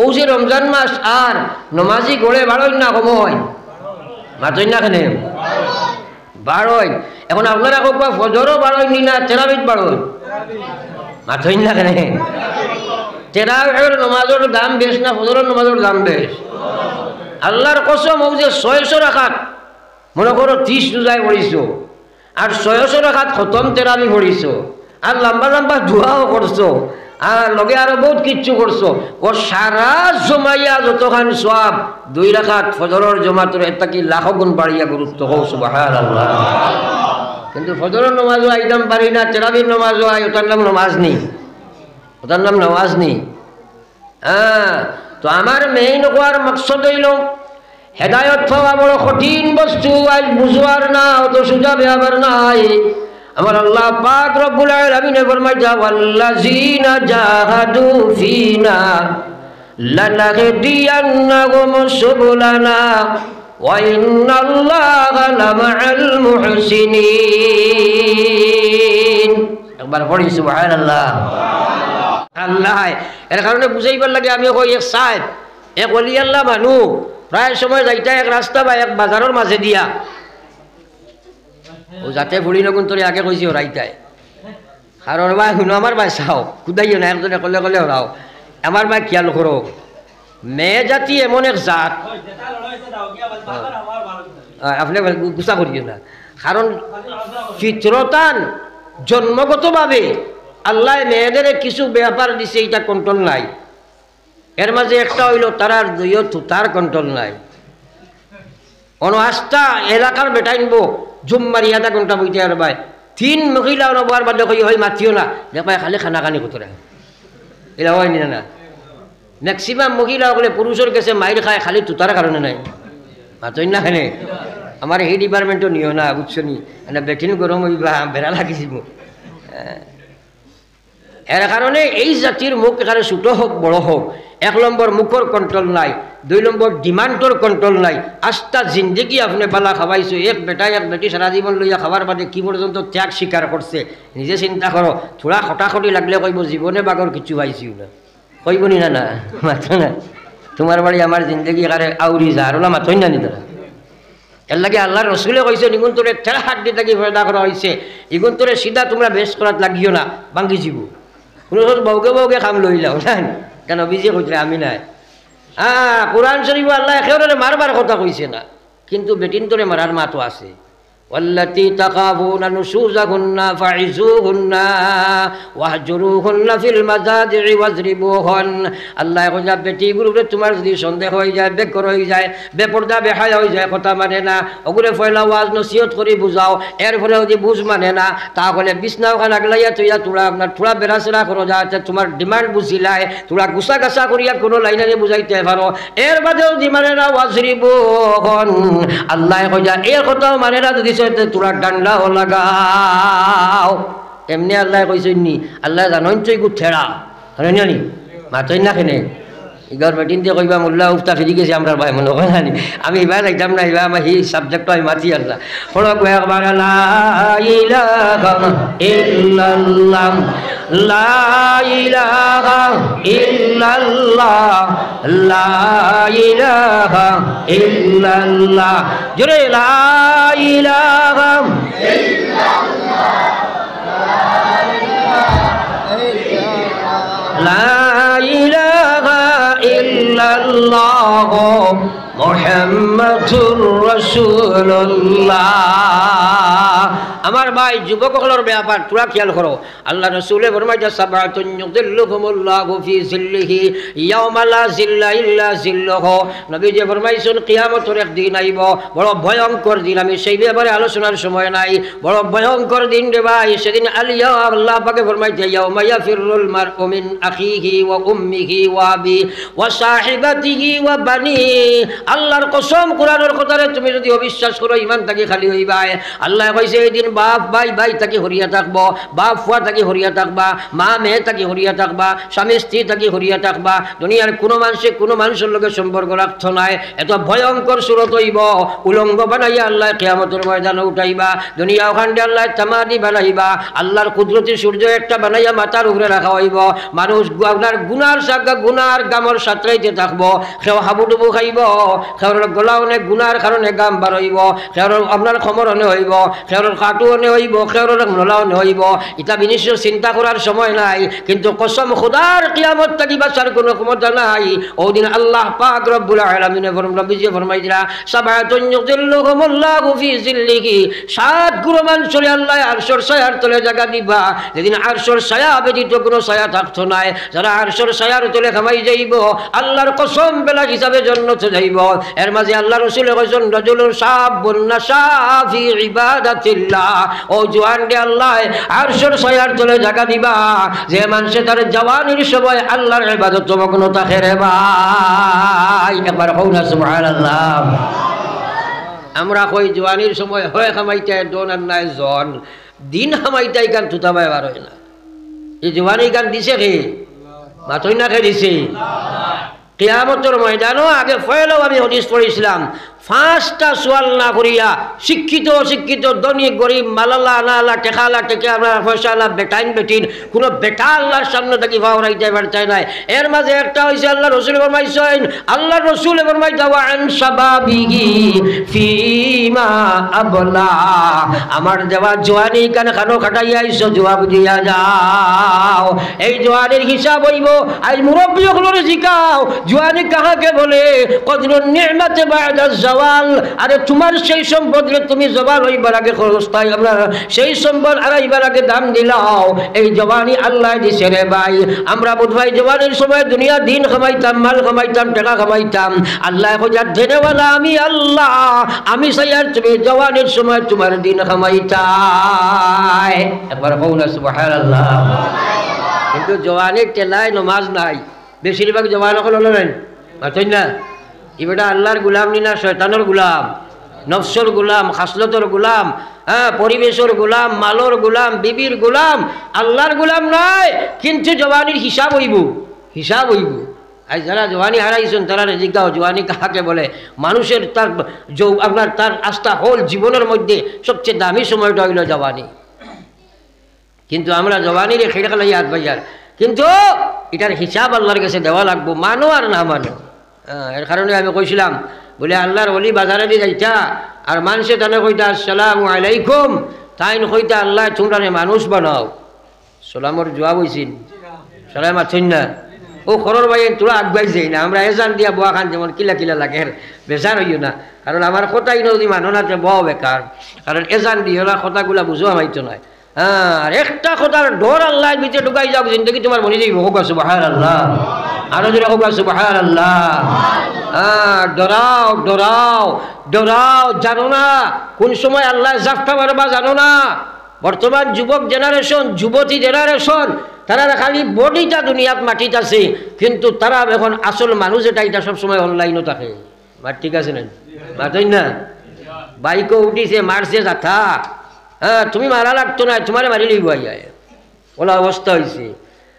ও যে রমজান মাস আর নমাজি গড়ে বাড়ই না সময় মাতই না কেন বাড়ই এখন আপনারা কোপা ফজরও বাড়ই নি না তেরাবিত বাড়ই মাতই না কেন তেরাবির নমাজের দাম বেশ না ফজরের নমাজের দাম বেশ আল্লাহর কসম ও যে 600 রাকাত মনে করো 30 রোজায় পড়িছো আর 600 রাকাত খতম তেরাবি পড়িছো আর লম্বা লম্বা দোয়াও করছো আর লগে আরো বহুত কিচ্ছু করছো ও সারা জমাইয়া যতখান সওয়াব 2 রাকাত ফজরের জমাতের এটা কি লাখ গুণ বাড়িয়া গুরুত্ব হও সুবহানাল্লাহ কিন্তু ফজরের নামাজও একদম পারি না তেরাবির নামাজও আই ওটার নাম নামাজ নেই ওটার নাম নামাজ নেই তো আমার মেইন কোয়ার মকসদ হইল হেদায়ত পাওয়া বড় কঠিন বস্তু আজ বুঝবার না অত সোজা ব্যাপার নাই আমার আল্লাহ পাক রব্বুল আলামিন ফরমাইতা ওয়াল্লাযিনা জাহাদু ফিনা লানাহদিয়ান্নাহুম সুবুলানা ওয়া ইন্নাল্লাহা লামাআল মুহসিনিন একবার পড়ি সুবহানাল্লাহ আল্লাহ এর কারণে বুঝাইবার লাগে আমি কই এক সাহেব এক ওলি আল্লাহ মানুষ প্রায় সময় যাইতা এক রাস্তা বা এক বাজারের মাঝে দিয়া ও যাতে ফুড়ি নগুন তোরে আগে কইছি ওরাইতাই কারণ ভাই শুনো আমার ভাই চাও খুদাইও না একজনে কলে কলে ওরাও আমার ভাই খেয়াল করো মেয়ে জাতি এমন এক জাত আপনি গুছা করিও না কারণ ফিতরতান জন্মগতভাবে আল্লাহ মেয়েদের কিছু ব্যাপার দিছে এটা কন্ট্রোল নাই এর মাঝে একটা হইল তারার দুইও তার কন্ট্রোল নাই অনআস্থা এলাকার বেটাইনবো জুম মারি আধা ঘন্টা বইতে আর ভাই 3 মহিলা নবার বাদে কই হয় মাতিও না দেখায় খালি খানা খানি কতরা এলা হয় না ম্যাক্সিমাম মহিলা বলে পুরুষের কাছে মাইর খায় খালি তুতার কারণে নাই মাতই না খানে আমার এই ডিপার্টমেন্টও নিও না বুঝছনি মানে বেটিন গরম হইবা বেড়া লাগিছি মু এর কারণে এই জাতির মুখ এখানে ছোট হোক বড় হোক 1 নম্বর মুখর কন্ট্রোল নাই 2 নম্বর ডিমান্ডর কন্ট্রোল নাই আস্থা জিন্দগি আপনি বালা খাওয়াইছো এক বেটা এক বেটি সারা জীবন লইয়া খাবার বাদে কি পর্যন্ত ত্যাগ স্বীকার করছে নিজে চিন্তা করো থোড়া খটাখটি লাগলে কইব জীবনে বাগর কিছু পাইছিও না কইবনি না না মাত্র না তোমার বাড়ি আমার জিন্দগি এখানে আউরি যা আর মাথই না নিতরা এর লাগে আল্লাহ রসুলে কইছে নিগুন তোরে ঠেলা হাত দিয়ে থাকি ফয়দা করা হয়েছে ইগুন তোরে সিধা তোমরা বেশ করাত লাগিও না ভাঙ্গি যাব কোনো বউকে বউকে খাম লইলাও না কেন বিজে কইলে আমি নাই কোরআন শরীফ আল্লাহ একেবারে মারবার কথা কইছে না কিন্তু বেটিন তোরে মারার মাতো আছে والتي تخافون نشوزهن فعزوهن واهجروهن في المضاجع واضربوهن আল্লাহ কইলা বেটি গুরুরে তোমার যদি সন্দেহ হয়ে যায় বেকর হয়ে যায় বেপরদা বেহায়া হয়ে যায় কথা মানে না ওগুলো ফয়লা ওয়াজ নসিহত করে বুঝাও এর ফলে যদি বুঝ মানে না তাহলে বিছনাও খান আগলাইয়া তুইয়া তোরা আপনার থোড়া বেড়াচেরা করো যাতে তোমার ডিমান্ড বুঝিলাই তোরা গুছা গাছা করিয়া কোনো লাইনে বুঝাইতে পারো এর বাদেও যদি মানে না ওয়াজরিবুহন আল্লাহ কইলা এর কথাও মানে না যদি তোরা ডান্ডাও লাগাও এমনি আল্লাহ কইছেন নি আল্লাহ জানোই তুই গু ঠেড়া জানি মাতই না কেনে ইগর বেটিন দিয়ে কইবা মোল্লা উফতা ফিরি গেছে আমরা ভাই মনে হয় জানি আমি এবার যাইতাম না এবার আমার এই সাবজেক্ট আমি মাতি আল্লাহ পড়ো একবার লা ইলাহা ইল্লাল্লাহ লা ইলাহা ইল্লাল্লাহ লা ইলাহা ইল্লাল্লাহ জোরে লা ইলাহা ইল্লাল্লাহ লা ইলাহা ইল্লাল্লাহ মুহাম্মাদুর রাসূলুল্লাহ আমার ভাই যুবকসকলের ব্যাপার তোরা খেয়াল করো আল্লাহ রসুলে ফরমাইছে সাবাতুন ইউযিল্লুহুমুল্লাহু ফি জিল্লিহি ইয়াওমা লা জিল্লা ইল্লা জিল্লুহু নবী যে ফরমাইছেন কিয়ামতের একদিন আইব বড় ভয়ঙ্কর দিন আমি সেই ব্যাপারে আলোচনার সময় নাই বড় ভয়ঙ্কর দিন রে ভাই সেদিন আলিয়া আল্লাহ পাকে ফরমাইছে ইয়াওমা ইয়াফিরুল মারউ মিন আখিহি ওয়া উম্মিহি ওয়া আবি ওয়া সাহিবাতিহি ওয়া বানি আল্লাহর কসম কোরআনের কথারে তুমি যদি অবিশ্বাস করো ঈমান থাকি খালি হইবা আল্লাহ কইছে এই দিন বাপ ভাই ভাই তাকে হরিয়া থাকবো, বাপ ফুয়া তাকে হরিয়া থাকবা, মা মেয়ে তাকে হরিয়া থাকবা, স্বামী স্ত্রী তাকে হরিয়া থাকবা। দুনিয়ার কোনো মানুষের লগে সম্পর্ক রাখত নাই। এত ভয়ঙ্কর সুরত হইব, উলঙ্গ বানাইয়া আল্লাহ কিয়ামতের ময়দানে উঠাইবা। দুনিয়া ওখানে আল্লাহ তামাদি বানাইবা, আল্লাহর কুদরতি সূর্য একটা বানাইয়া মাথার উপরে রাখা হইব। মানুষ আপনার গুনার সাগা গুনার গামর সাঁতরাইতে থাকবো, সেও হাবুডুবু খাইব, সেওর গলা অনেক গুনার কারণে গাম বার হইব, সেওর আপনার খমর অনে হইব, সেওর কাটু অনে হইব, সেওর নলা অনে হইব। এটা বিনিশ্চ চিন্তা করার সময় নাই, কিন্তু কসম খুদার কিয়ামত থাকি বাঁচার কোনো ক্ষমতা নাই। ওদিন আল্লাহ পাক রব্বুল আলামিনে নবীজি ফরমাইছিলা সাবাতুন ইউযিল্লুহুমুল্লাহু ফি যিল্লিহি, 7 গুরু মানুষরে আল্লাহ আরশের ছায়ার তলে জায়গা দিবা, যেদিন আরশের ছায়া ব্যতীত কোনো ছায়া থাকতো নাই। যারা আরশের ছায়ার তলে খামাই যাইব, আল্লাহর কসম বেলা হিসাবে জান্নাতে যাইব। এর মাঝে আল্লাহ রাসূল কইছেন রাজুলুন শাবুন নাশা ফি ইবাদাতিল্লাহ, ও জওয়ান দে আল্লাহ আরশের ছায়ার তলে জায়গা দিবা, যে মানুষে তার জওয়ানির সময় আল্লাহর ইবাদত মগ্ন থাকে রে ভাই। একবার কও না সুবহানাল্লাহ। আমরা কই জওয়ানির সময় হয় খামাইতে দোন আর নাই জন, দিন খামাইতাই গান থুতাবাই বার হয় না। এই জওয়ানি গান দিছে কে? মাতই না কে দিছে? কিয়ামতের ময়দানও আগে ফয়লাও আমি হাদিস পড়েছিলাম, 5টা সোয়াল না করিয়া শিক্ষিত অশিক্ষিত ধনী গরিব মালালা আনালা টেকালা টেকে আপনার পয়সালা বেটাইন বেটিন কোনো বেটা আল্লাহর সামনে থাকি ফাওরাইতে পারতাই নাই। এর মাঝে একটা হয়েছে আল্লাহ রসুল ফরমাইছেন, আল্লাহ রসুল ফরমাইতা ওয়া আন শাবাবিহি ফিমা আবলা, আমার দেওয়া জওয়ানি কানে খানো খাটাইয়া আইছো জবাব দিয়া যাও। এই জওয়ানির হিসাব হইব। আজ মুরব্বী হলরে জিকাও জওয়ানি কাহাকে বলে? কদরুন নি'মাতে বা'দা জাওয়াল। আরে তোমার সেই সম্পদে তুমি জওয়াল হইবার আগে খরচতাই আপনার সেই সম্পদ হারাইবার আগে দাম দিলাও। এই জওয়ানি আল্লাহ দিছে রে ভাই। আমরা বুধভাই জওয়ানির সময় দুনিয়া দিন কামাইতাম, মাল কামাইতাম, টাকা কামাইতাম। আল্লাহ কইয়া দেনেওয়ালা আমি আল্লাহ, আমি চাই আর তুমি জওয়ানির সময় তোমার দিন কামাইতাই। একবার কও না সুবহানাল্লাহ। কিন্তু জওয়ানির টেলায় নমাজ নাই, বেশিরভাগ জওয়ান হল নেন মাতই না। এবারটা আল্লাহর গুলাম নি না শয়তানের গুলাম, নফসর গুলাম, খাসলতর গুলাম, হ্যাঁ পরিবেশের গুলাম, মালর গুলাম, বিবির গুলাম, আল্লাহর গুলাম নাই। কিন্তু জওয়ানির হিসাব হইব, হিসাব হইব। আজ যারা জওয়ানি হারাইছেন তারা জিজ্ঞাও জওয়ানি কাহাকে বলে? মানুষের তার আপনার তার আস্থা হল জীবনের মধ্যে সবচেয়ে দামি সময়টা হইল জওয়ানি। কিন্তু আমরা জওয়ানির খেড়ে খেলাই হাত বাজার, কিন্তু এটার হিসাব আল্লাহর কাছে দেওয়া লাগবো, মানো আর না মানো। এর কারণে আমি কইছিলাম বলে আল্লাহর ওলি বাজারে দিয়ে যাইতা আর মানুষে তাহলে কইতা আসসালামু আলাইকুম, তাই কইতা আল্লাহ তোমরা মানুষ বানাও। সালামর জবাব হয়েছিল সালাম আছেন না, ও খরর ভাই তোরা আগুয়াই যাই না। আমরা এজান দিয়া বোয়া খান যেমন কিলা কিলা লাগে বেজার হইও না, কারণ আমার কথাই নদী মানো না বও বেকার, কারণ এজান দিয়ে ওরা কথাগুলা বুঝো আমাইতো নয়। আর একটা কথার ডর আল্লাহ ভিতরে ঢুকাই যাও, জিন্দগি তোমার মনে যাইব। হোক সুবহানাল্লাহ, আরো জোরে হোক সুবহানাল্লাহ। ডরাও ডরাও ডরাও, জানো না কোন সময় আল্লাহ জাফটা মারবা জানো না। বর্তমান যুবক জেনারেশন, যুবতী জেনারেশন, তারা খালি বডিটা দুনিয়াত মাটিত আছে, কিন্তু তারা এখন আসল মানুষ এটা সবসময় অনলাইনও থাকে। মার ঠিক আছে না মাতই না? বাইকও উঠিছে মারছে যাথা, হ্যাঁ তুমি মারা লাগতো না, তোমারে মারি লইব ওলা অবস্থা হয়েছে।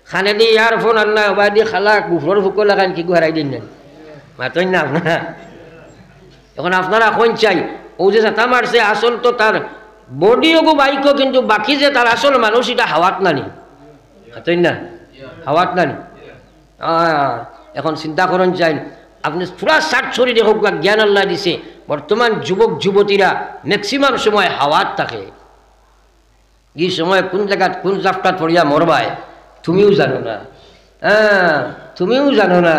খানে দি ইয়ারফোন আর না ওবা দিয়ে খালা কুফর ফুকলা খান কি হারাই দিন না মাতই না আপনারা। এখন আপনারা কোন চাই ও যে যাতা মারছে আসল তো তার বডিও গো বাইকও, কিন্তু বাকি যে তার আসল মানুষ এটা হাওয়াত নানি, মাতই না হাওয়াত নানি। এখন চিন্তা করেন চাই আপনি পুরা ষাট ছড়ি দেখুক জ্ঞান আল্লাহ দিছে। বর্তমান যুবক যুবতীরা ম্যাক্সিমাম সময় হাওয়াত থাকে। এই সময় কোন জায়গাত কোন জাফটাত পড়িয়া মরবায় তুমিও জানো না, তুমিও জানো না।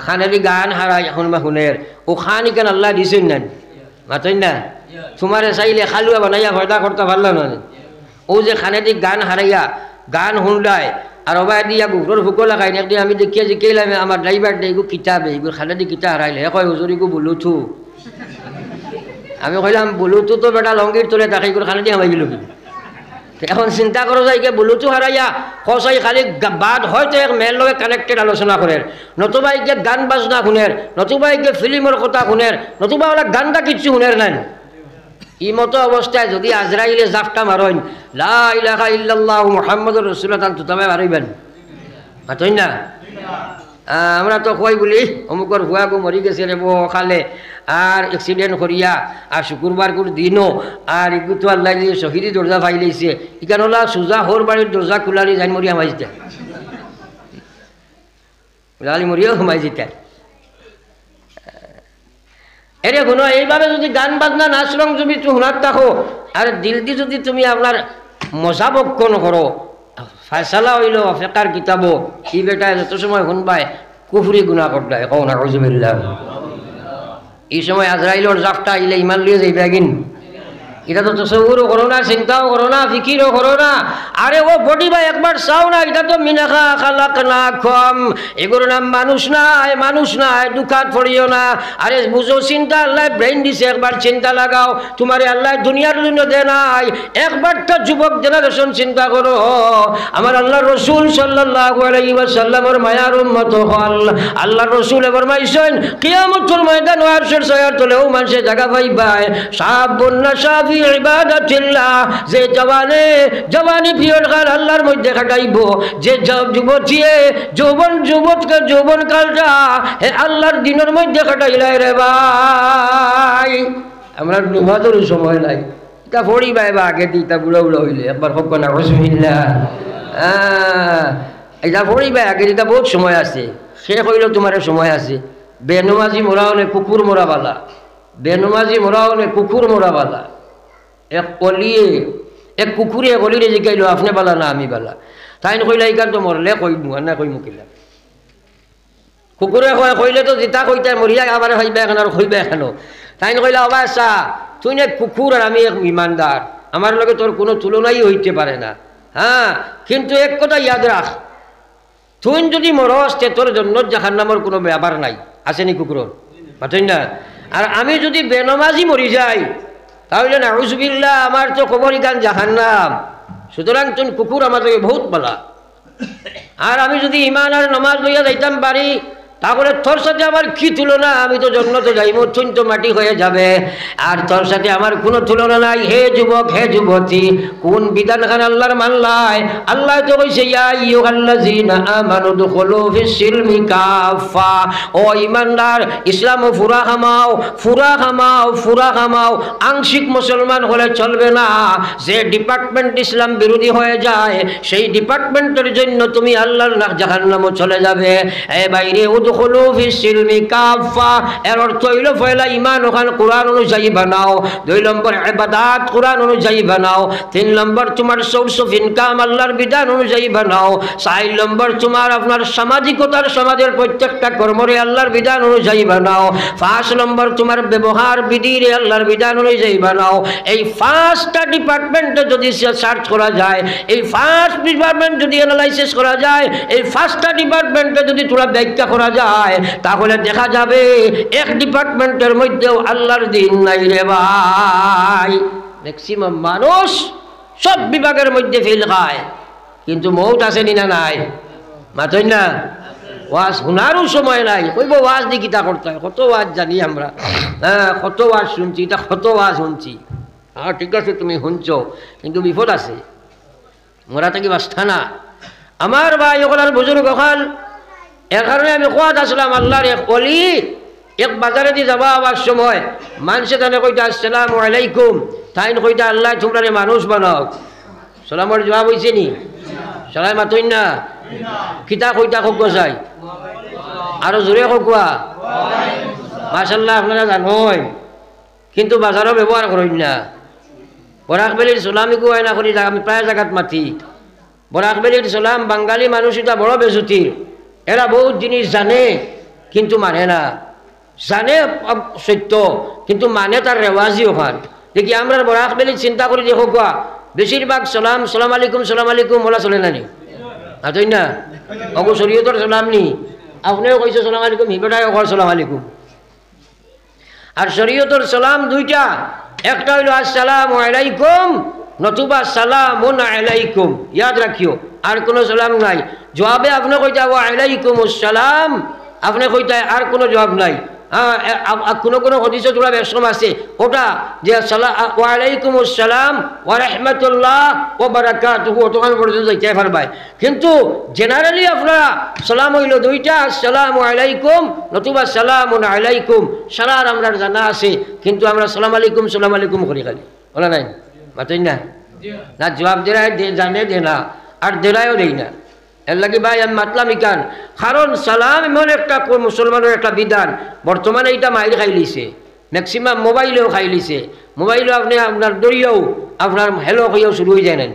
খানেরি গান হারাই এখন বা শুনের ও খানি কেন আল্লাহ দিছেন না মাতই না? তোমারে চাইলে খালুয়া বানাইয়া ভয়দা করতে পারল না। ও যে খানেরি গান হারাইয়া গান শুনলায় আর ওবাই দিয়া গুহর ফুকো লাগাই একদিন আমি দেখিয়া জিকাইলাম আমার ড্রাইভার দেগু কিতাবে এইগুলো খানেরি কিতা হারাইলে হে কয় হুজুরিগু বলুথু। আমি কইলাম বলুথু তো বেটা লঙ্গির তোলে তাকে এগুলো খানেরি হামাই গেল। এখন চিন্তা করো যাই বলুথু হারাইয়া সচাই খালি বাদ হয়তো এক মেয়ের লগে কানেক্টেড আলোচনা করেন, নতুবা একে গান বাজনা শুনের, নতুবা একে ফিল্মের কথা শুনের, নতুবা ওরা গানটা কিচ্ছু শুনের নাই। ই মতো অবস্থায় যদি আজরাইলে জাফটা মারেন লা ইলাহা ইল্লাল্লাহ মুহাম্মাদুর রাসূলুল্লাহ তান তুতামে মারিবেন মাতই না আমরা তো কই বলি অমুকর ভুয়াগু মরি গেছে রে বো খালে আর অ্যাক্সিডেন্ট করিয়া আর শুক্রবার করে দিনও আর এগু তো আল্লাহ দিয়ে শহীদি দরজা পাই লাইছে ইকান হলা সুজা হোর বাড়ির দরজা খুলালি জানি মরিয়া মাই যেতে লালি মরিয়াও ঘুমাই যেতে এরে কোনো এইভাবে যদি গান বাজনা নাচ রং যদি তুমি শুনার থাকো আর দিল দি যদি তুমি আপনার মজা বক্ষণ করো ফায়সালা হইল ফেকার কিতাব ই বেটায় যত সময় শুনবাই কুফরি গুণা করতায় কও না কইজুবিল্লাহ এই সময় আজরাইলর জাফটা আইলে ইমান লিয়ে যাইবে কিন এটা তো তসব্বুরও করো না চিন্তাও করো না ফিকিরও করো না আরে ও বডি ভাই একবার চাও না এটা তো মিনাখা খালাকনাকুম এগুলো নাম মানুষ নাই দুঃখাত পড়িও না আরে বুঝো চিন্তা আল্লাহ ব্রেন দিছে একবার চিন্তা লাগাও তোমারে আল্লাহ দুনিয়ার জন্য দে নাই একবার তো যুবক জেনারেশন চিন্তা করো আমার আল্লাহ রসুল সাল্লাল্লাহু আলাইহি ওয়াসাল্লামের মায়ার উম্মত হল আল্লাহ রসুল ফরমাইছেন কিয়ামতের ময়দান আরশের ছায়ার তলেও মানুষে জায়গা পাইবে সাবুন নাশাফি ইবাদাতিল্লাহ যে জওয়ানি পিরিয়ড আল্লাহর মধ্যে কাটাইব যে যুবতী যৌবন কালটা হে আল্লাহর দিনের মধ্যে কাটাইলাই রে ভাই আমরা ডুবাদের সময় নাই এটা পড়ি ভাই বা আগে দিই তা বুড়ো হইলে একবার হোক না বিসমিল্লাহ এটা পড়ি ভাই আগে দিতা বহুত সময় আছে শেষ হইলেও তোমার সময় আছে বেনমাজি মরা হলে কুকুর মরাবালা বেনমাজি মরা হলে কুকুর মরাবালা এক কুকুরে কলিরে জিগাইল আপনি বালা না আমি বালা তাই কইলা এইখান তো মরলে কইমু আর না কইমু কিলা কুকুরে কইলে তো জিতা কইতে মরিয়া আবার হইবে এখন আর হইবে এখন তাই কইলা অবা চা তুই না কুকুর আর আমি এক ইমানদার আমার লগে তোর কোনো তুলনাই হইতে পারে না হ্যাঁ কিন্তু এক কথা ইয়াদ রাখ তুই যদি মরস তে তোর জন্য জাহান্নামের কোনো ব্যাপার নাই আসেনি কুকুরের পাঠই না আর আমি যদি বেনমাজি মরি যাই তাহলে নাউজুবিল্লাহ আমার তো কবরি গান জাহান্নাম সুতরাং তুমি কুকুর আমার থেকে বহুত বলা আর আমি যদি ইমান আর নমাজ লইয়া যাইতাম পারি তাহলে তোর সাথে আমার কি তুলনা আমি তো জন্মতে যাইব তুই তো মাটি হয়ে যাবে আর তোর সাথে আমার কোনো তুলনা নাই হে যুবক হে যুবতী কোন বিধানখান আল্লাহর মানলাই আল্লাহ তো কইছে ইয়া আইয়ুহাল্লাযীনা আমানু দুখুলু ফিস সিলমি কাফা ও ঈমানদার ইসলাম ফুরা খামাও আংশিক মুসলমান হলে চলবে না যে ডিপার্টমেন্ট ইসলাম বিরোধী হয়ে যায় সেই ডিপার্টমেন্টের জন্য তুমি আল্লাহর জাহান্নামে চলে যাবে এ বাইরে উদখুলু ফিস সিলমি কাফা এর অর্থ হইল পয়লা ঈমান ওখান কোরআন অনুযায়ী বানাও 2 নম্বর ইবাদত কোরআন অনুযায়ী বানাও 3 নম্বর তোমার সোর্স অফ ইনকাম আল্লাহর বিধান অনুযায়ী বানাও 4 নম্বর তোমার আপনার সামাজিকতার সমাজের প্রত্যেকটা কর্মরে আল্লাহর বিধান অনুযায়ী বানাও 5 নম্বর তোমার ব্যবহার বিধিরে আল্লাহর বিধান অনুযায়ী বানাও এই 5টা ডিপার্টমেন্টে যদি সার্চ করা যায় এই 5 ডিপার্টমেন্ট যদি অ্যানালাইসিস করা যায় এই 5টা ডিপার্টমেন্টে যদি তোমরা ব্যাখ্যা করা যায় তাহলে দেখা যাবে এক ডিপার্টমেন্টের মধ্যেও আল্লাহর দিন নাই রে ভাই ম্যাক্সিমাম মানুষ সব বিভাগের মধ্যে ফেল খায় কিন্তু মৌত আসেনি না নাই মাতই না ওয়াজ শোনারও সময় নাই কইব ওয়াজ দিয়ে কিতা করতে হয় কত ওয়াজ জানি আমরা হ্যাঁ কত ওয়াজ শুনছি এটা কত ওয়াজ শুনছি হ্যাঁ ঠিক আছে তুমি শুনছ কিন্তু বিপদ আছে মোরা থেকে বাস্তা না আমার ভাই ওখান বুজুর্গ ওখান এর কারণে আমি কোয়াত আসলাম আল্লাহর এক অলি এক বাজারে দিয়ে যাবা আবার সময় মানুষে তাহলে কইটা আসসালামু আলাইকুম তাই কইটা আল্লাহ তোমরা মানুষ বানাও সালামের জবাব হয়েছে নি সালাই মাতই না কিতা কইটা হোক চাই আরো জোরে হোকা মাশাল্লাহ আপনারা জানোই কিন্তু বাজারও ব্যবহার করেন না বরাকবেলির সালামিকো আয়না করি আমি প্রায় জায়গাত মাতি বরাকবেলির সালাম বাঙালি মানুষ এটা বড় বেজুতির এরা বহুত জিনিস জানে কিন্তু মানে না জানে সত্য কিন্তু মানে তার রেওয়াজি ওখান দেখি আমরা বরাকবেলি চিন্তা করি দেখো কোয়া বেশিরভাগ সালাম আলাইকুম বলা চলে না নি আতই না অগো শরীয়তর সালাম নি আপনিও কইছে সালাম আলাইকুম হিবেটাই অকল সালাম আলাইকুম আর শরীয়তর সালাম দুইটা একটা হইল আসসালামু আলাইকুম নতুবা সালামুন আলাইকুম ইয়াদ রাখিও আর কোনো সালাম নাই জবাবে আপনি কইতা ওয়া আলাইকুমুস সালাম আপনি কইতা আর কোনো জবাব নাই কোনো কোনো হদিসে তোমরা বেশম আছে ওটা যে ওয়ালাইকুম আসসালাম ওয়া রাহমাতুল্লাহ ওয়া বারাকাতুহু ওখান পর্যন্ত যাইতে পারবাই কিন্তু জেনারেলি আপনারা সালাম হইল দুইটা আসসালামু আলাইকুম নতুবা সালামুন আলাইকুম সারার আমরা জানা আছে কিন্তু আমরা সালাম আলাইকুম করি খালি বলা নাই মাতেন না না জবাব দেয় জানে দে না আর দেরায়ও দেই না এর লাগে ভাই আমি মাতলাম ইকান কারণ সালাম এমন একটা মুসলমানের একটা বিধান বর্তমানে এটা মাইর খাই লিছে ম্যাক্সিমাম মোবাইলেও খাই লিছে মোবাইলেও আপনি আপনার দরিয়াও আপনার হেলো হইয়াও শুরু হয়ে যায় না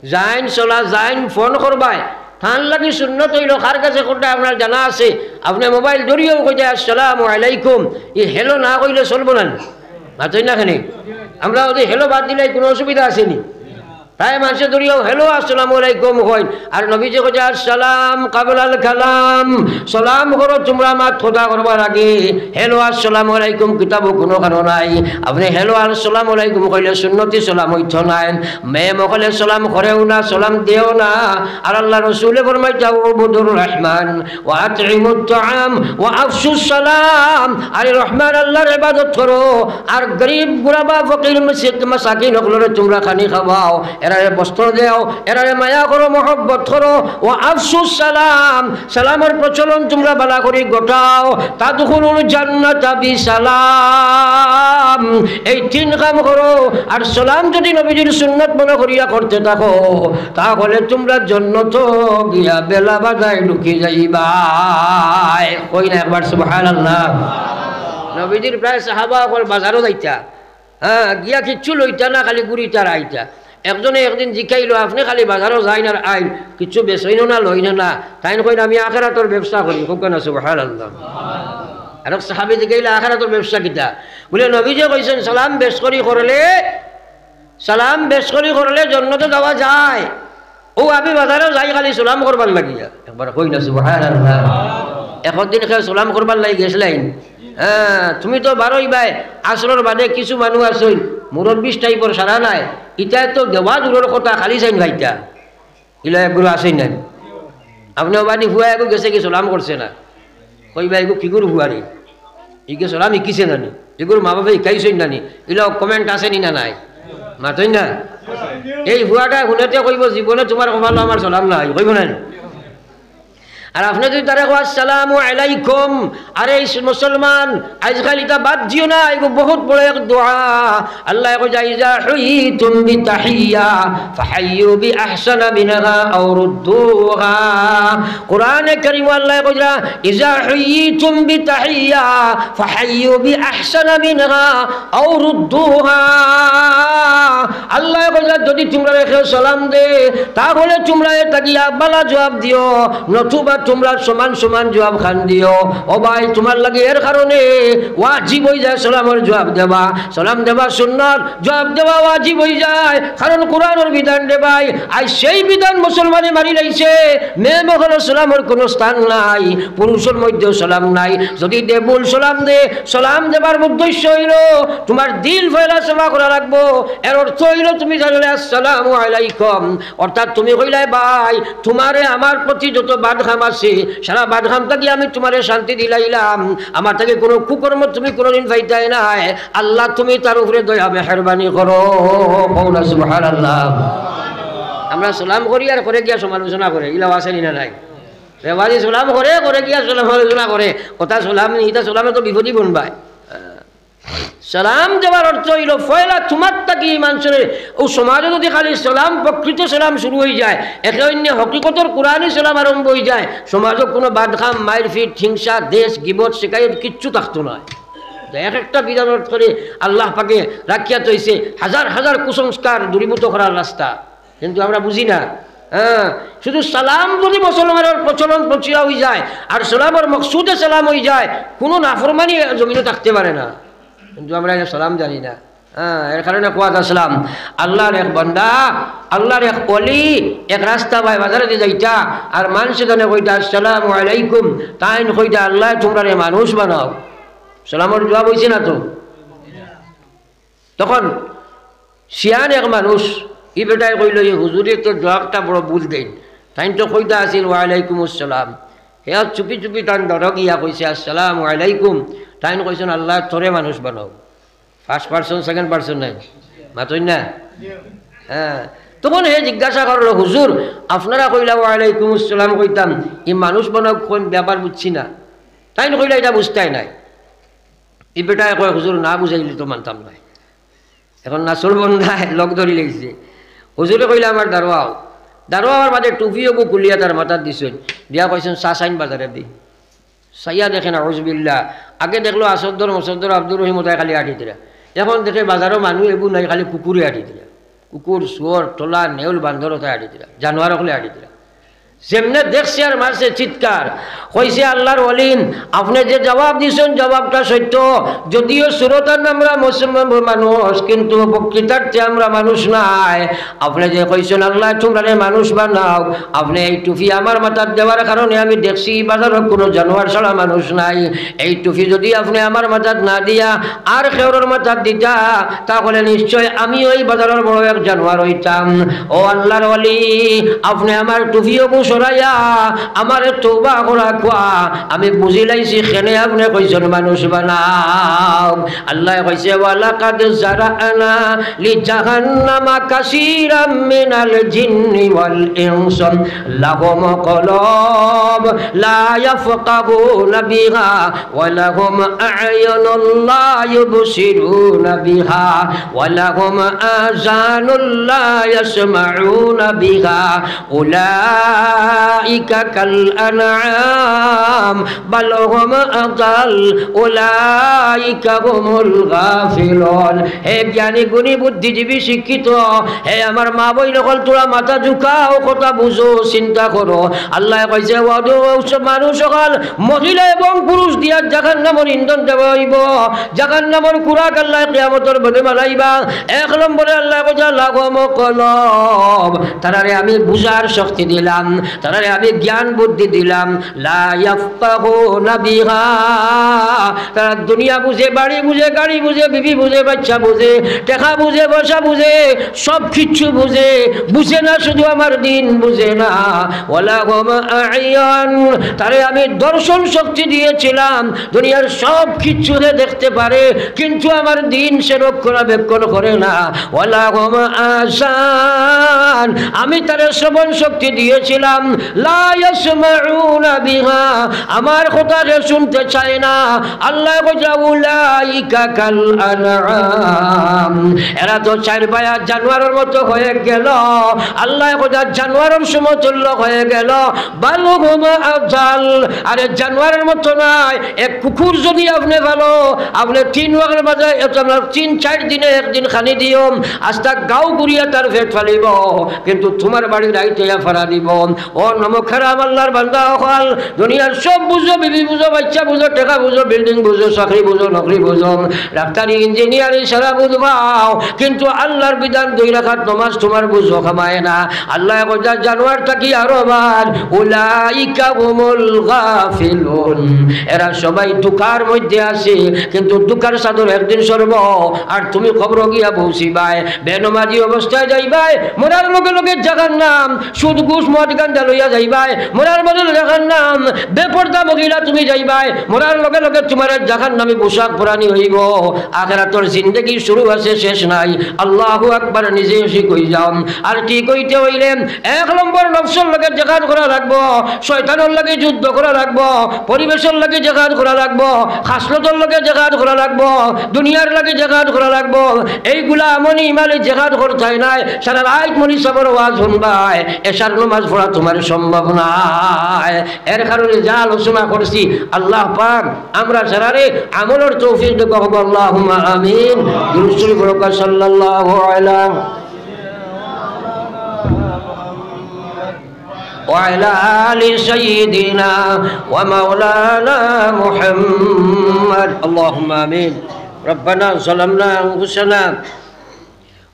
যাইন চলা যাইন ফোন করবাই থান লাগি সুন্নত হইল কার কাছে কোনটা আপনার জানা আছে আপনি মোবাইল দরিয়াও কই যায় আসসালামু আলাইকুম এই হেলো না কইলে চলবো না মাতই না খানি আমরা ওদের হেলো বাদ দিলে কোনো অসুবিধা আসেনি তাই মানুষের দরিয়াও হেলো আসসালামু আলাইকুম হয় আর নবীজি কইছে আসসালাম কাবলাল কালাম সালাম করো তোমরা মাত খোদা করবার আগে হেলো আসসালামু আলাইকুম কিতাব কোনো কারণ নাই আপনি হেলো আসসালামু আলাইকুম কইলে সুন্নতি সালাম হইতো নাই মেয়ে মকলে সালাম করেও না সালাম দেও না আর আল্লাহ রাসূলে ফরমাইতা উবুদুর রহমান ওয়া আতইমুত তাআম ওয়া আফশুস সালাম আর রহমান আল্লাহর ইবাদত করো আর গরীব গুরাবা ফকির মাসাকিন হকলরে তোমরা খানি খাওয়াও এরারে বস্ত্র দেও এরারে মায়া করো মহব্বত করো ও আফসুস সালাম সালামের প্রচলন তোমরা বালা করি গোটাও তাদখুলুল জান্নাতা বিসালাম এই তিন কাম করো আর সালাম যদি নবীজির সুন্নাত মনে করিয়া করতে থাকো তাহলে তোমরা জান্নাত গিয়া বেলা বাজায় ঢুকে যাইবা কই না একবার সুবহানাল্লাহ নবীজির প্রায় সাহাবা কল বাজারও যাইতা গিয়া কিচ্ছু লইতা না খালি গুড়িটা রাইতা একজনে একদিন জিকাইলো আপনি খালি বাজারও যাই না আইন কিছু বেচইনো না লইন না তাই কইন আমি আখিরাতের ব্যবসা করি খুব না সুবহানাল্লাহ আর সাহাবী জিকাইলে আখিরাতের ব্যবসা কিটা বলে নবীজি কইছেন সালাম বেশ করি করলে জান্নাতে যাওয়া যায় ও আমি বাজারও যাই খালি সালাম করবার লাগিয়া একবার কই না সুবহানাল্লাহ একদিন খালি সালাম করবার লাগি গেছলাইন তুমি তো বারোই বাই আসরের বাদে কিছু মানুষ আসইন মুরব্বী টাইপের সারা নাই ইটা তো দেওয়া দূরের কথা খালি চাইন ভাইটা ইলা এগুলো আসেন নাই আপনি বাড়ি হুয়া এগো গেছে কি সালাম করছে না কই ভাই এগো কি করে হুয়ারি ইকে সালাম ইকিছে নানি এগুলো মা বাবা ইকাইছেন নানি ইলা কমেন্ট আসেনি না নাই মাতই না এই হুয়াটা শুনেতে কইব জীবনে তোমার কমালো আমার সালাম নাই কইব না আর আপনি যদি তারা আসসালামু আলাইকুম আরে মুসলমান আজকাল এটা বাদ দিও না এগো বহুত বড় এক দোয়া আল্লাহ কই ইজা হুইতুম বিতাহিয়া ফাহাইয়ু বিআহসানা মিনহা আও রুদ্দুহা কোরআনে কারীম আল্লাহ কই ইজা হুইতুম বিতাহিয়া ফাহাইয়ু বিআহসানা মিনহা আও রুদ্দুহা আল্লাহ কই যদি তোমরা রেখে সালাম দে তাহলে তোমরা তাকিয়া বালা জবাব দিও নতুবা তোমরা সমান সমান জবাব খান দিও ও ভাই তোমার লাগে এর কারণে ওয়াজিব হয়ে যায় সালামের জবাব দেবা সালাম দেবা সুন্নাত জবাব দেবা ওয়াজিব হয়ে যায় কারণ কোরআনের বিধান দে ভাই আই সেই বিধান মুসলমানে মারি লাইছে মেয়ে মহল সালামের কোনো স্থান নাই পুরুষের মধ্যেও সালাম নাই যদি দেবুল সালাম দে সালাম দেবার উদ্দেশ্য হইল তোমার দিল ফয়লা সেবা করা রাখবো এর অর্থ হইল তুমি জানলে আসসালামু আলাইকুম অর্থাৎ তুমি কইলাই ভাই তোমারে আমার প্রতি যত বাদখাম আছে সারা বাদখাম থাকি আমি তোমারে শান্তি দিলাইলাম আমার থেকে কোনো কুকর্ম তুমি কোনোদিন পাইতাই নাই আল্লাহ তুমি তার উপরে দয়া মেহেরবানি করো কওনা সুবহানাল্লাহ আমরা সালাম করি আর করে গিয়া সমালোচনা করে ইলাও আসেনি না নাই রেওয়াজি সালাম করে গিয়া সমালোচনা করে কথা সালাম নি এটা সালামে তো বিপদই বনবায় সালাম দেওয়ার অর্থ হইল ফয়লা তোমার থাকি মানুষের ও সমাজে যদি খালি সালাম প্রকৃত সালাম শুরু হয়ে যায় একে অন্য হকিকতর কোরআনই সালাম আরম্ভ হয়ে যায় সমাজে কোনো বাদখাম মারপিট হিংসা দেশ গিবত শেখায়ত কিচ্ছু থাকতো না এক একটা বিধান করে আল্লাহ পাকে রাখিয়া তৈছে হাজার হাজার কুসংস্কার দূরীভূত করার রাস্তা কিন্তু আমরা বুঝি না শুধু সালাম যদি মুসলমানের প্রচলন প্রচার হয়ে যায় আর সালামের মকসুদে সালাম হয়ে যায় কোনো নাফরমানি জমিনে থাকতে পারে না কিন্তু আমরা সালাম জানি না এর কারণে কোয়া আসলাম আল্লাহর এক বান্দা আল্লাহর এক অলি এক রাস্তা ভাই বাজারে দিয়ে যাইতা আর মানুষে জানে কইতা আসসালামু আলাইকুম তাইন কইতা আল্লাহ তোমরা রে মানুষ বানাও সালামের জবাব হয়েছে না তো তখন শিয়ান এক মানুষ ই বেটাই কইল এই হুজুরে তো জবাবটা বড় ভুল দেন তাই তো কইতা আছিল ওয়ালাইকুম আসসালাম হে চুপি চুপি তান ধর গিয়া কইছে আসসালামু আলাইকুম তাই কইছেন আল্লাহ তোরে মানুষ বানাও, ফার্স্ট পার্সন সেকেন্ড পার্সন নাই, মাতই না। হ্যাঁ, তখন হে জিজ্ঞাসা করলো হুজুর আপনারা কইলা ওয়ালাইকুম আসসালাম কইতাম, ই মানুষ বানাও কোন ব্যাপার বুঝছি না। তাই কইলা এটা বুঝতাই নাই। এই বেটায় কয় হুজুর না বুঝাইলে তো মানতাম নাই, এখন নাচল বন্ধায় লগ ধরি লেগেছে। হুজুরে কইলে আমার দারোয়াও, দারোয়ার মাঝে টুপিও কুলিয়া তার মাথার দিছেন, দিয়া কইছেন চা চাইন বাজারে দি। চাইয়া দেখেন আউজবিল্লা, আগে দেখলো আসদ্দর মসদ্দর আব্দুর রহিম ওটাই খালি আটি দিলা, এখন দেখে বাজারও মানুষ এগুলো নাই, খালি কুকুরে আটি দিলা। কুকুর শুয়োর টোলা নেউল বান্দর ওটাই আটি দিলা, জানোয়ার হলে আটি দিলা। যেমনে দেখছে আর মারছে চিৎকার, কইছে আল্লাহর ওয়ালিন আপনি যে জবাব দিছেন জবাবটা সত্য, যদিও সুরতান আমরা মুসলমান মানুষ কিন্তু প্রকৃতার্থে আমরা মানুষ নাই। আপনি যে কইছেন আল্লাহ তোমরা মানুষ বানাও, আপনি এই টুপি আমার মাথার দেওয়ার কারণে আমি দেখছি বাজারের কোনো জানোয়ার ছাড়া মানুষ নাই। এই টুপি যদি আপনি আমার মাথার না দিয়া আর খেউরের মাথার দিতা, তাহলে নিশ্চয় আমি ওই বাজারের বড় এক জানোয়ার হইতাম। ও আল্লাহর ওয়ালি আপনি আমার টুপিও সরাইয়া আমার তওবা করা কোয়া, আমি বুঝি লাইছি কেনে আপনি কইছেন মানুষ বানাও। আল্লাহ কইছে ওয়ালাকাদ জারানা লিজাহান্নামা কাসীরাম মিনাল জিন্নি ওয়াল ইনস লাহুম কলব লা ইয়াফকাহুনা বিহা ওয়া লাহুম আ'য়ুনুন লা ইউবসিরুনা বিহা ওয়া লাহুম আযানুন লা ইয়াসমাউনা বিহা أولئك كالأنعام بل هم أضل أولئك هم الغافلون। হে জ্ঞানী গুণী বুদ্ধিজীবী শিক্ষিত, হে আমার মা বই নকল তোরা মাথা ঝুঁকাও, কথা বুঝো, চিন্তা করো। আল্লাহ কইছে মানুষ সকাল মহিলা এবং পুরুষ দিয়া জাহান্নামের ইন্ধন দেওয়া হইব, জাহান্নামের খুরাক আল্লাহ কিয়ামতের বনে বানাইবা। এক নম্বরে আল্লাহ কইছে লাগুম কলব, তারারে আমি বুঝার শক্তি দিলাম, তারারে আমি জ্ঞান বুদ্ধি দিলাম। লা ইয়াফকাহুনা বিহা, তারা দুনিয়া বুঝে, বাড়ি বুঝে, গাড়ি বুঝে, বিবি বুঝে, বাচ্চা বুঝে, টাকা বুঝে, বসা বুঝে, সব কিছু বুঝে, বুঝে না শুধু আমার দিন বুঝে না। ওয়ালাহুম আ'য়ুন, তারে আমি দর্শন শক্তি দিয়েছিলাম, দুনিয়ার সব কিছু দেখতে পারে কিন্তু আমার দিন সে রক্ষণাবেক্ষণ করে না। ওয়ালাহুম আযান, আমি তারে শ্রবণ শক্তি দিয়েছিলাম, লা ইয়াসমাউনা বিহা, আমার কথাকে শুনতে চায় না। আল্লাহ কইছে উলাইকা কাল আনআম, এরা তো চার পায়া জানোয়ারের মতো হয়ে গেল। আল্লাহ কইছে জানোয়ারের সমতুল্য হয়ে গেল। বালুহুম আযাল, আরে জানোয়ারের মতো নয়, এক কুকুর যদি আপনি ভালো, আপনি 3 ওয়াক্তের মাঝে 3-4 দিনে একদিন খানি দিও, আস্তা গাও গুড়িয়া তার পেট ফালিব, কিন্তু তোমার বাড়ির রাইতে ফারা দিব। ও নমখারাম আল্লাহর বান্দা হল, দুনিয়ার সব বুঝো, বিবি বুঝো, বাচ্চা বুঝো, টাকা বুঝো, বিল্ডিং বুঝো, চাকরি বুঝো, নকরি বুঝো, ডাক্তারি ইঞ্জিনিয়ারিং সারা বুঝবাও, কিন্তু আল্লাহর বিধান 2 রাকাত নামাজ তোমার বুঝো খামায় না। আল্লাহ কইতা জানোয়ার থাকি আরো বার, উলাইকা হুমুল গাফিলুন, এরা সবাই দুঃখার মধ্যে আছে, কিন্তু দুঃখার চাদর একদিন সরব আর তুমি খবর গিয়া পৌঁছিবাই, বেনমাজি অবস্থায় যাইবাই, মরার লগে লগে জাহান্নাম, সুদ ঘুষ মদ গাঁজা লইয়া যাইবাই, মরার বদল জাহান্নাম, বেপরদা মহিলা তুমি যাইবাই, মরার লগে লগে তোমার জাহান্নামী পোশাক পরানি হইব। আখিরাতের জিন্দেগি শুরু আছে শেষ নাই। আল্লাহু আকবার, নিজে এসে কই যাও। আর কি কইতে হইলেন, 1 নম্বর নফসের লগে জিহাদ করা লাগবো, শয়তানের লগে যুদ্ধ করা লাগবো, পরিবেশের লগে জিহাদ করা লাগবো, খাসলতের লগে জিহাদ করা লাগবো, দুনিয়ার লগে জিহাদ করা লাগবো। এইগুলা আমনি ইমালে জিহাদ করতে নাই, সারা রাত মনি সবর ওয়াজ শুনবাই, এশার নামাজ পড়া তোমার সম্ভব নাই। এর কারণে যা আলোচনা করছি আল্লাহ পাক আমরা সারারে আমলের তৌফিক দেব। আল্লাহুম্মা আমিন। দুরূদ শরীফ পড়া সাল্লাল্লাহু আলাইহি وعلى آل سيدنا ومولانا محمد. اللهم آمين. ربنا ظلمنا أنفسنا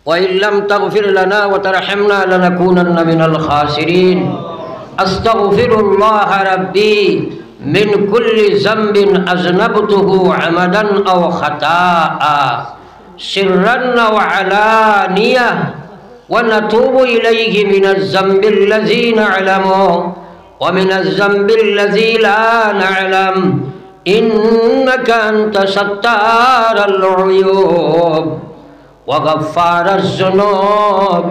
وإن لم تغفر لنا وترحمنا لنكونن من الخاسرين. أستغفر الله ربي من كل ذنب أذنبته عمدا أو خطأ سرا وعلانية ونتوب إليه من الذنب الذي نعلم ومن الذنب الذي لا نعلم إنك أنت ستار العيوب وغفار الذنوب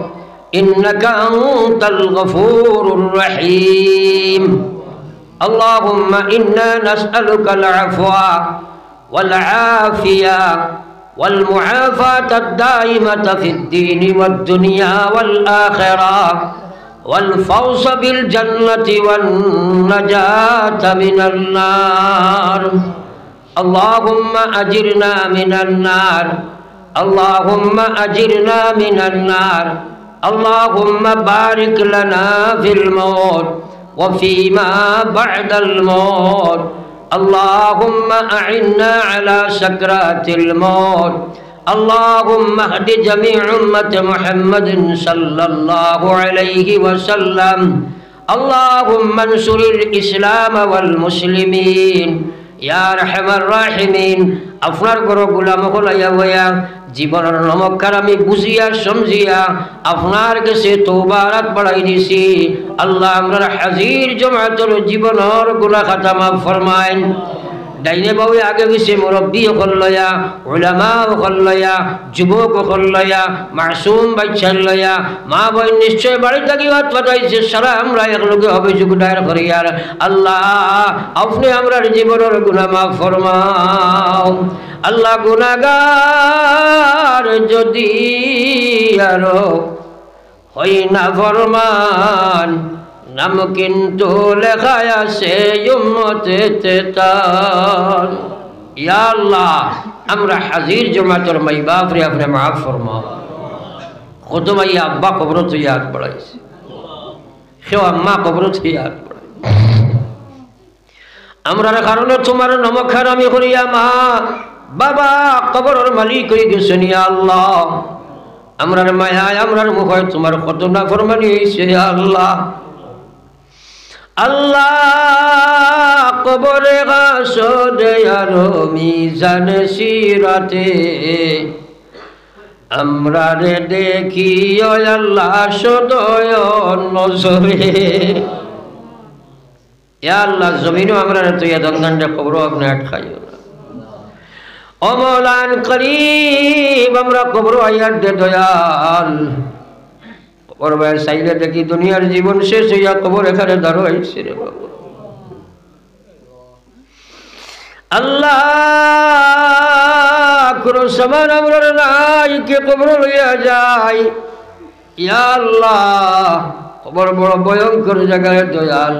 إنك أنت الغفور الرحيم اللهم إنا نسألك العفو والعافية والمعافاة الدائمة في الدين والدنيا والآخرة والفوز بالجنة والنجاة من النار اللهم أجرنا من النار اللهم أجرنا من النار اللهم بارك لنا في الموت وفيما بعد الموت اللهم أعنا على سكرات الموت اللهم اهد جميع أمة محمد صلى الله عليه وسلم اللهم انصر الإسلام والمسلمين يا أرحم الراحمين আপনার গরো গোলাম হলাইয়া হইয়া জীবনের নমস্কার আমি বুঝিয়া সমঝিয়া আপনার কাছে তওবারাত বাড়াই দিছি আল্লাহ আমরার হাজির জমাতের জীবনের গুনাহ খাতা মাফ ফরমাইন ডাইনে বাউে আগে গেছে মুরব্বী হলয়া উলামা হলয়া যুবক হলয়া মাসুম বাচ্চা লয়া মা বই নিশ্চয় বাড়ি থাকি হাত পাঠাইছে সারা আমরা একলগে অভিযোগ দায়ের করিয়ার আল্লাহ আপনি আমরার জীবনের গুনাহ মাফ ফরমাও আল্লাহ গুনাহগার যদি আরো হই না ফরমান নাম কিন্তু লেখায় আছে উম্মতে তার ইয়া আল্লাহ আমরা হাজির জমাতের মাই বাপ রে আপনি মাফ ফরমাও কত মাই আব্বা কবর তো ইয়াদ পড়াইছে কেউ আম্মা কবর তো ইয়াদ পড়াই আমরার কারণে তোমার নমস্কার আমি করিয়া মা বাবা কবরের মালিক হয়ে গেছেন ইয়া আল্লাহ আমরার মায়া আমরার মুখে তোমার কত না ফরমানি হইছে ইয়া আল্লাহ আল্লাহ কবরে হাসরে আর মিজানে সিরাতে আমরা রে দেখি ও আল্লাহ সদয় নজরে ইয়া আল্লাহ জমিনও আমরা তো ইয়া দন্দনটা কবর আপনি আটকাইও না ও মওলান করিম আমরা কবর আয়াত দে দয়াল কবর ভাই সাইলে দেখি দুনিয়ার জীবন শেষ হইয়া কবর এখানে দাঁড়ো হইছে রে বাবা আল্লাহ কোন সমান আমরার নাই কে কবর লইয়া যায় ইয়া আল্লাহ কবর বড় ভয়ঙ্কর জায়গায় দয়াল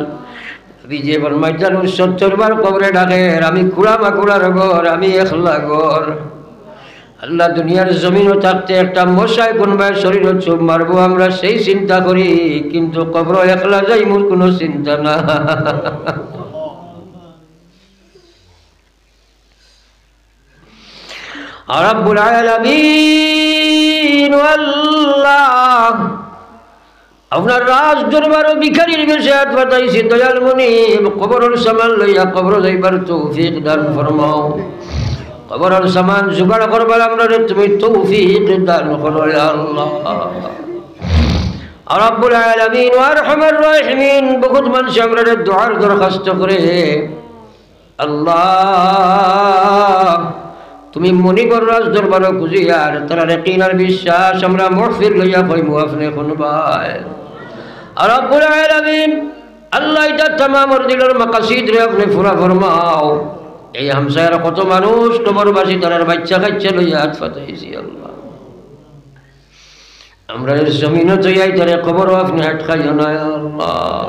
বিজে বর্মাইতার 70 বার কবরে ডাকে আমি কুড়া মাকুড়ার ঘর আমি একলা ঘর আল্লাহ দুনিয়ার জমিনও থাকতে একটা মশায় কোনবার শরীরে চুপ মারবো আমরা সেই চিন্তা করি কিন্তু কবর একলা যাই মোর কোনো চিন্তা না রব্বুল আলামিন আল্লাহ আপনার রাজ দরবারও ভিখারির বেশে হাত পাতাইছি দয়াল মুনি কবরের সামান লইয়া কবর যাইবার তৌফিক দান ফরমাও কবরের সামান জোগাড় করবার আমরা তুমি তৌফিক দান করো ইয়া আল্লাহ রব্বুল আলামিন ওয়া আরহামার রাহিমিন বহুত মানুষ আমরা দুআর দরখাস্ত করে আল্লাহ তুমি মনিবর রাজ দরবারও খুঁজিয়ার তারা ইয়াকিনার বিশ্বাস আমরা মাহফিল লইয়া কইমু আপনি শুনবাই রব্বুল আলামিন আল্লাহ এটা तमाम দিলের মাকাসিদ রে আপনি পুরা ফরমাও এই হামসায়ের কত মানুষ কবরবাসী তার বাচ্চা কাচ্চা লইয়া হাত পাতাইছি আল্লাহ আমরা জমিনে যাই তারে কবর আপনি আটকাইও না আল্লাহ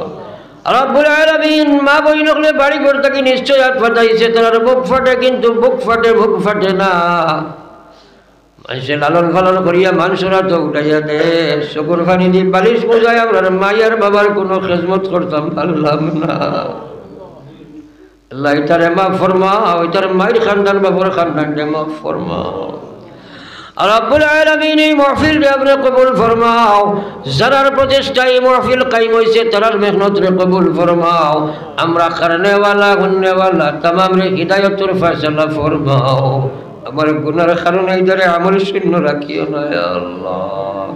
রব্বুল আলামিন মা বই নকলে বাড়ি ঘর থেকে নিশ্চয় হাত পাতাইছে তার বুক ফাটে কিন্তু বুক ফাটে না মানুষে লালন পালন করিয়া মানুষরা তো উঠাইয়া দে চকুর পানি দিয়ে বালিশ বোঝায় আমরা মায়ের বাবার কোনো খেজমত করতাম পারলাম না আল্লাহ এটারে মাফ ফরমাও এটার মায়ের খানদান বাবার খানদানকে মাফ ফরমাও রব্বুল আলামিন এই মাহফিল রে আপনি কবুল ফরমাও যারার প্রচেষ্টায় এই মাহফিল কায়েম হইছে তারার মেহনত রে কবুল ফরমাও আমরা করনে वाला গুননে वाला तमाम রে হিদায়াতের ফয়সালা ফরমাও আমার গুনার কারণে ইদারে আমল শূন্য রাখিও না ইয়া আল্লাহ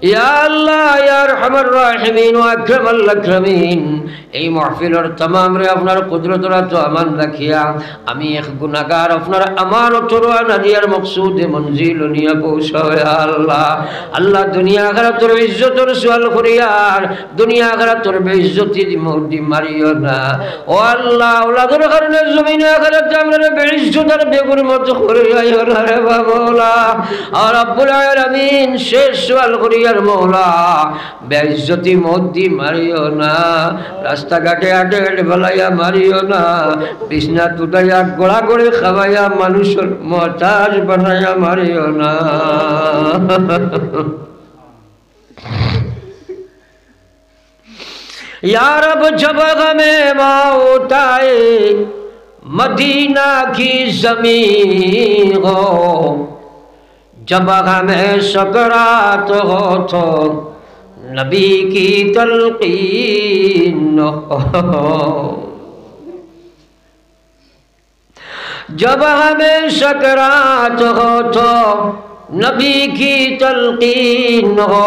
ইয়া আল্লাহ ইয়া আরহামার রাহিমিন ওয়া আকরামাল আকরামিন এই মাহফিলের तमाम রে আপনার কুদরতরা তো আমান রাখিয়া আমি এক গুনাহগার আপনার আমার তরওয়া নাদিয়ার মকসুদে মঞ্জিল নিয়া পৌঁছাও ইয়া আল্লাহ আল্লাহ দুনিয়া আখিরাতের ইজ্জতের সওয়াল করিয়ার দুনিয়া আখিরাতের বেইজ্জতি দি মারিও না ও আল্লাহ আওলাদের কারণে জমিনে আখিরাতে আমরা বেইজ্জতের বেগুরমত করিয়া রে বাবা আর রব্বুল আলামিন শেষ সওয়াল করিয়ার মওলা বেইজ্জতি মদ্দি মারিও না রাস্তাঘাটে আটে বলাইয়া মারিও না বিছনা তুটাইয়া গোড়া করে খাওয়াইয়া মানুষের মহতাজ বানাইয়া মারিও না या रब जब हमें मौत आए मदीना की ज़मीन हो जब हमें सकरात हो तो नबी की तलकीन हो जब हमें सकरात हो तो नबी की तलकीन हो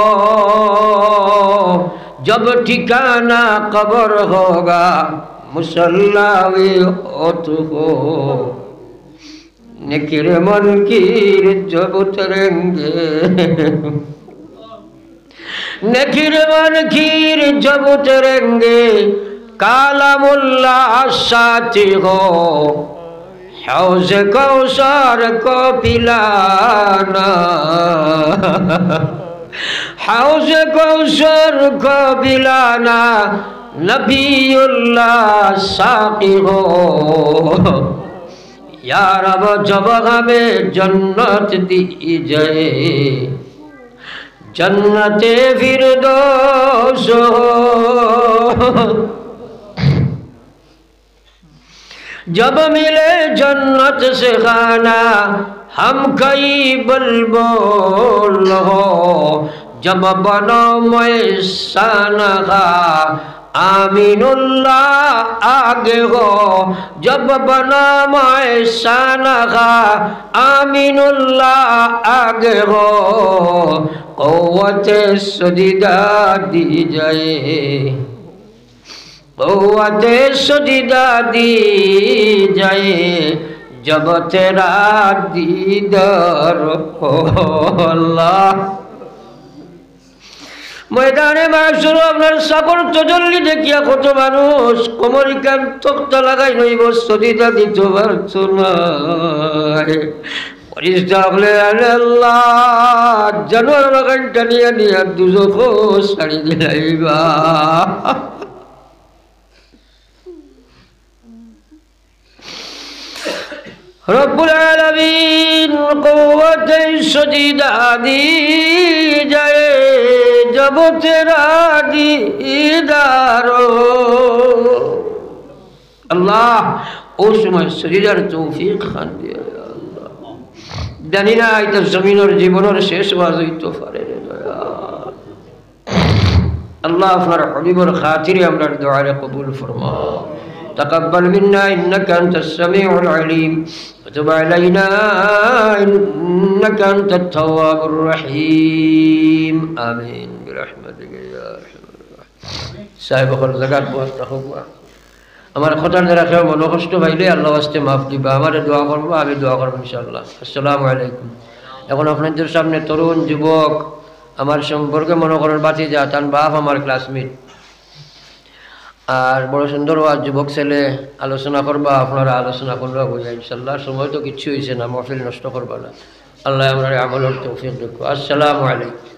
जब ठिकाना कब्र होगा मुसल्ला हो निकिर मुनकिर जब उतरेंगे निकिर मुनकिर जब उतरेंगे काला मुल्ला साथी हो हौज कौसर को पिलाना हौज कौसर को पिलाना नबीउल्लाह साकी हो या रब जब हमें जन्नत दी जाए जन्नते फिरदौस हो जब मिले जन्नत से खाना हम कई बलबोल हो जब बनो मैसाना खा आमीनुल्लाह आगे हो जब बना मैसाना खा आमीनुल्लाह आगे हो क़ुव्वते सजीदा दी जाए क़ुव्वते सजीदा दी जाए जब तेरा दीदार हो अल्लाह मैदाने माशर আপনার সাগর তজল্লি দেখিয়া কত মানুষ কোমরিকান তক্তা লাগাই নইব সদিদা দিতে পারছো না ফরিস্তা বলে আল্লাহ জানোয়ার লাগাই টানিয়া নিয়া দুজখ ছাড়ি দিলাইবা रब्बुल आलमीन क़ुव्वते सजीदा दी जाए जब तेरा दीदार हो अल्लाह उस समय सजीदार तौफीक खान दिया अल्लाह জানিনা এটা জমিনের জীবনের শেষ ওয়াজ হইতে পারে আল্লাহ আপনার হাবিবের খাতিরে আমরা দোয়া কবুল ফরমাও تقبل منا إنك أنت السميع العليم وتب علينا إنك أنت التواب الرحيم آمين برحمتك يا أرحم الراحمين صاحب خل زكاة واستخوا আমার খতার দ্বারা কেউ মনে কষ্ট পাইলে আল্লাহ ওয়াস্তে মাফ দিবা আমার দোয়া করবো আমি দোয়া করবো ইনশাআল্লাহ আসসালামু আলাইকুম এখন আপনাদের সামনে তরুণ যুবক আমার সম্পর্কে মনে করেন বাতি যা তার বাপ আমার ক্লাসমেট আর বড় সুন্দর ওয়াজ যুবক ছেলে আলোচনা করবা আপনারা আলোচনা করবা বুঝা ইনশাআল্লাহ সময় তো কিচ্ছু হইছে না মাহফিল নষ্ট করবা না আল্লাহ আমাদের আমলের তৌফিক দিক আসসালামু আলাইকুম